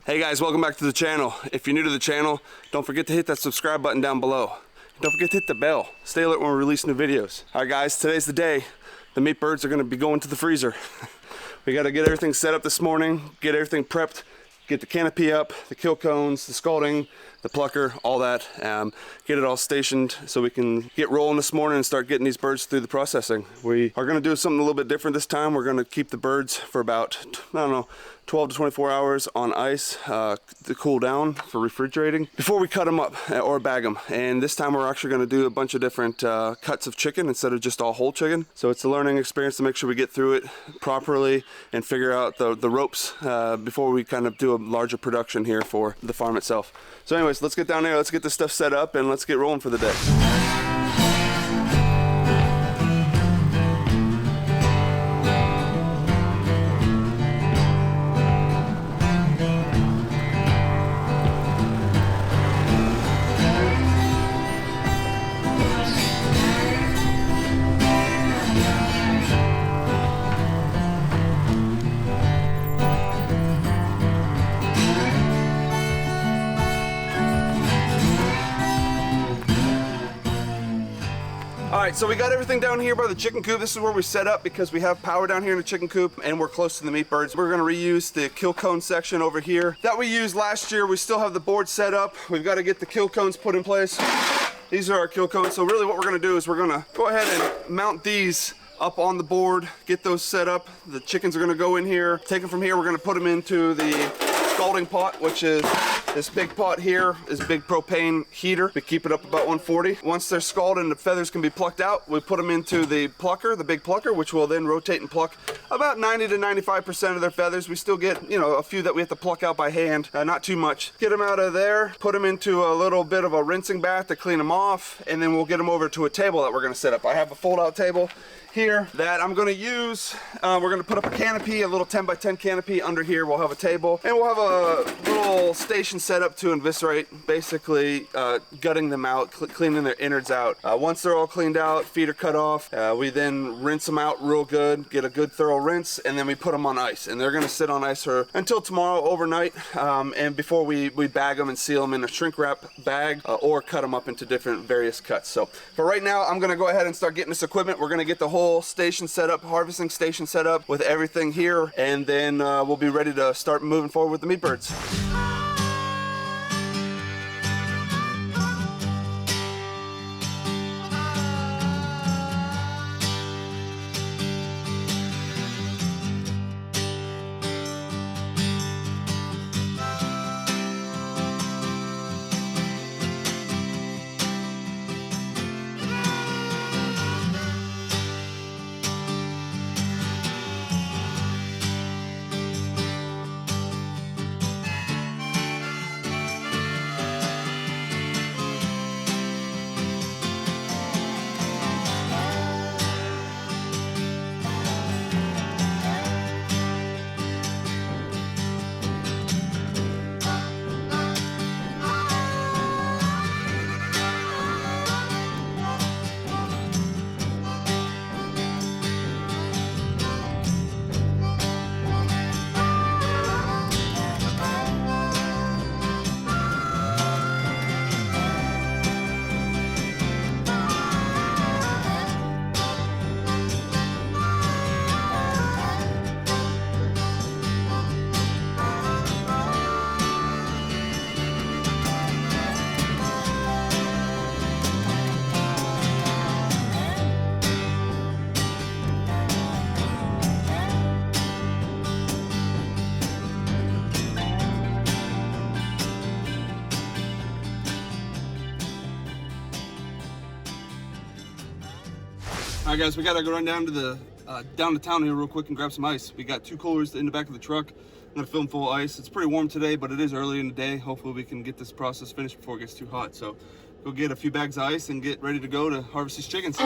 Hey guys, welcome back to the channel. If you're new to the channel, don't forget to hit that subscribe button down below. Don't forget to hit the bell. Stay alert when we release new videos. All right guys, today's the day. The meat birds are gonna be going to the freezer. We gotta get everything set up this morning, get everything prepped, get the canopy up, the kill cones, the scalding, the plucker, all that. Get it all stationed so we can get rolling this morning and start getting these birds through the processing. We are gonna do something a little bit different this time. We're gonna keep the birds for about, I don't know, 12 to 24 hours on ice to cool down for refrigerating before we cut them up or bag them. And this time we're actually going to do a bunch of different cuts of chicken instead of just all whole chicken. So it's a learning experience to make sure we get through it properly and figure out the ropes before we kind of do a larger production here for the farm itself. So anyways, let's get down there, let's get this stuff set up, and let's get rolling for the day. Alright, so we got everything down here by the chicken coop. This is where we set up because we have power down here in the chicken coop and we're close to the meat birds. We're going to reuse the kill cone section over here that we used last year. We still have the board set up. We've got to get the kill cones put in place. These are our kill cones. So really what we're going to do is we're going to go ahead and mount these up on the board, get those set up. The chickens are going to go in here. Take them from here. We're going to put them into the scalding pot, which is this big pot here, is a big propane heater. We keep it up about 140. Once they're scalded and the feathers can be plucked out, we put them into the plucker, the big plucker, which will then rotate and pluck about 90 to 95% of their feathers. We still get, you know, a few that we have to pluck out by hand, not too much. Get them out of there, put them into a little bit of a rinsing bath to clean them off, and then we'll get them over to a table that we're gonna set up. I have a fold-out table here that I'm going to use. We're going to put up a canopy, a little 10 by 10 canopy under here. We'll have a table and we'll have a little station set up to eviscerate, basically gutting them out, cleaning their innards out. Once they're all cleaned out, feet are cut off, we then rinse them out real good, get a good thorough rinse, and then we put them on ice. And they're going to sit on ice for until tomorrow overnight, and before we bag them and seal them in a shrink wrap bag or cut them up into different various cuts. So for right now, I'm going to go ahead and start getting this equipment. We're going to get the whole station set up, harvesting station set up with everything here, and then we'll be ready to start moving forward with the meat birds. All right, guys, we gotta go run down to the down to town here real quick and grab some ice. We got 2 coolers in the back of the truck. I'm gonna fill them full of ice. It's pretty warm today, but it is early in the day. Hopefully we can get this process finished before it gets too hot. So go get a few bags of ice and get ready to go to harvest these chickens.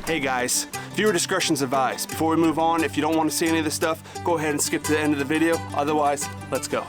Hey guys, viewer discretion's advised. Before we move on, if you don't want to see any of this stuff, go ahead and skip to the end of the video. Otherwise, let's go.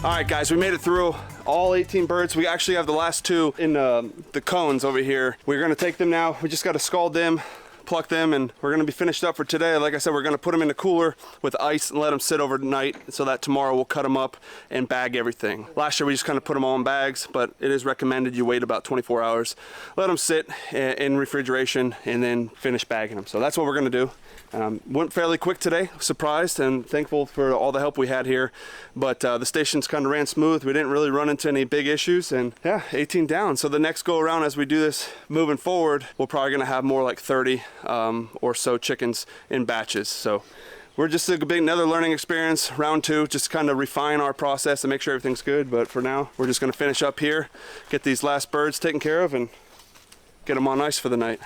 All right, guys, we made it through all 18 birds. We actually have the last two in the cones over here. We're gonna take them now. We just gotta scald them, pluck them, and we're gonna be finished up for today. Like I said, we're gonna put them in the cooler with ice and let them sit overnight so that tomorrow we'll cut them up and bag everything. Last year we just kind of put them all in bags, but it is recommended you wait about 24 hours, let them sit in refrigeration, and then finish bagging them. So that's what we're gonna do. Went fairly quick today, surprised and thankful for all the help we had here, but the stations kind of ran smooth. We didn't really run into any big issues, and yeah, 18 down. So the next go around as we do this moving forward, we're probably gonna have more like 30 or so chickens in batches. So we're just another learning experience, round two, just kind of refine our process and make sure everything's good. But for now, we're just gonna finish up here, get these last birds taken care of, and get them on ice for the night.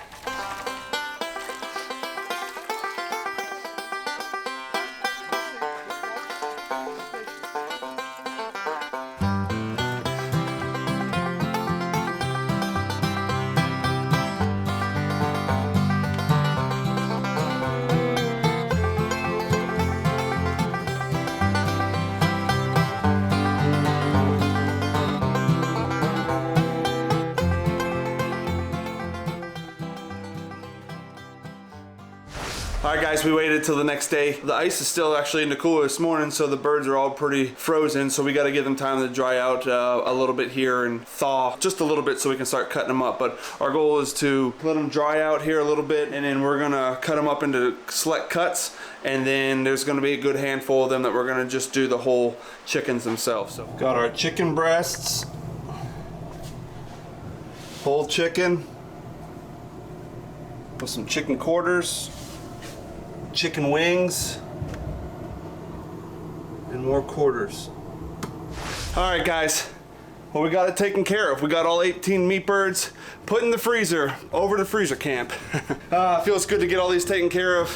All right, guys, we waited till the next day. The ice is still actually in the cooler this morning, so the birds are all pretty frozen, so we got to give them time to dry out a little bit here and thaw just a little bit so we can start cutting them up. But our goal is to let them dry out here a little bit, and then we're gonna cut them up into select cuts, and then there's gonna be a good handful of them that we're gonna just do the whole chickens themselves. So got our chicken breasts, whole chicken with some chicken quarters, chicken wings, and more quarters. All right, guys, well, we got it taken care of. We got all 18 meat birds put in the freezer, over to freezer camp. Feels good to get all these taken care of.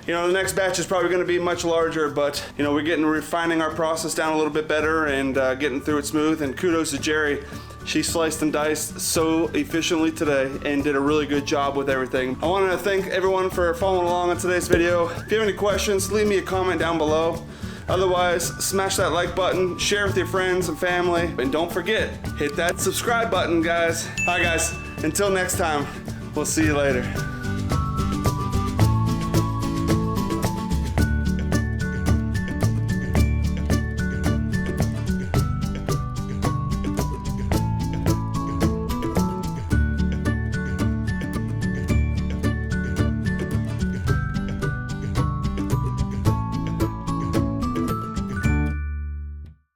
You know, the next batch is probably going to be much larger, but you know, we're refining our process down a little bit better and getting through it smooth. And kudos to Jerry. She sliced and diced so efficiently today and did a really good job with everything. I want to thank everyone for following along on today's video. If you have any questions, leave me a comment down below. Otherwise, smash that like button, share with your friends and family, and don't forget, hit that subscribe button, guys. All right, guys, until next time, we'll see you later.